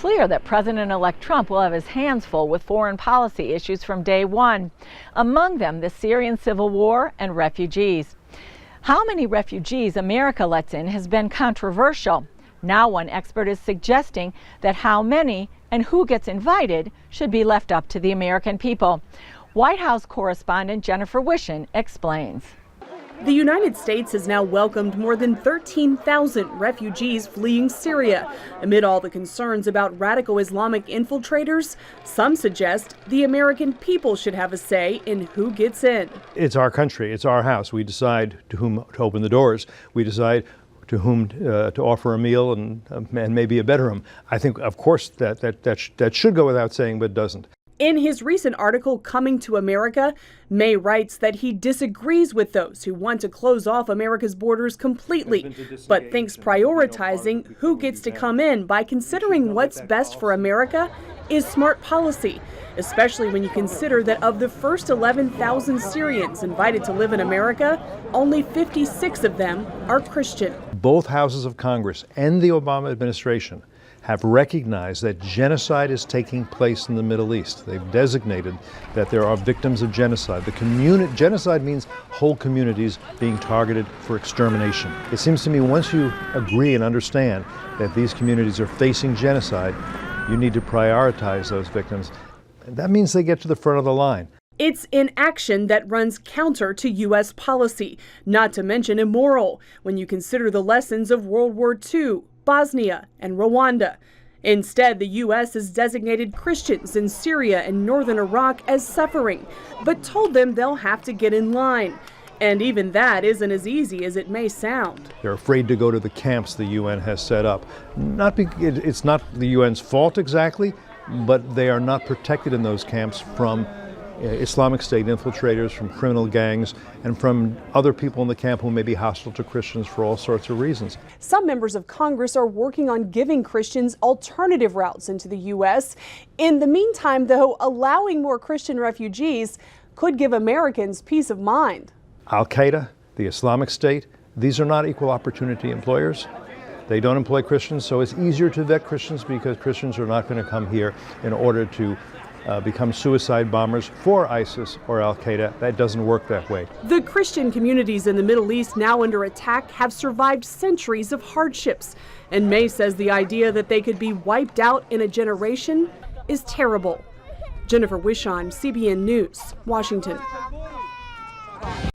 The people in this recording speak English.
clear that President-elect Trump will have his hands full with foreign policy issues from day one, among them the Syrian civil war and refugees. How many refugees America lets in has been controversial. Now one expert is suggesting that how many and who gets invited should be left up to the American people. White House correspondent Jennifer Wishon explains. The United States has now welcomed more than 13,000 refugees fleeing Syria. Amid all the concerns about radical Islamic infiltrators, some suggest the American people should have a say in who gets in. It's our country, it's our house. We decide to whom to open the doors. We decide to whom to offer a meal and maybe a bedroom. I think, of course, that should go without saying, but doesn't. In his recent article, Coming to America, May writes that he disagrees with those who want to close off America's borders completely, but thinks prioritizing who gets to come in by considering what's best for America is smart policy, especially when you consider that of the first 11,000 Syrians invited to live in America, only 56 of them are Christian. Both houses of Congress and the Obama administration have recognized that genocide is taking place in the Middle East. They've designated that there are victims of genocide. Genocide means whole communities being targeted for extermination. It seems to me once you agree and understand that these communities are facing genocide, you need to prioritize those victims. That means they get to the front of the line. It's inaction that runs counter to U.S. policy, not to mention immoral, when you consider the lessons of World War II, Bosnia, and Rwanda. Instead, the U.S. has designated Christians in Syria and northern Iraq as suffering, but told them they'll have to get in line. And even that isn't as easy as it may sound. They're afraid to go to the camps the UN has set up. It's not the UN's fault exactly, but they are not protected in those camps from Islamic State infiltrators, from criminal gangs, and from other people in the camp who may be hostile to Christians for all sorts of reasons. Some members of Congress are working on giving Christians alternative routes into the U.S. In the meantime, though, allowing more Christian refugees could give Americans peace of mind. Al-Qaeda, the Islamic State, these are not equal opportunity employers. They don't employ Christians, so it's easier to vet Christians because Christians are not going to come here in order to become suicide bombers for ISIS or Al-Qaeda. That doesn't work that way. The Christian communities in the Middle East now under attack have survived centuries of hardships. And May says the idea that they could be wiped out in a generation is terrible. Jennifer Wishon, CBN News, Washington.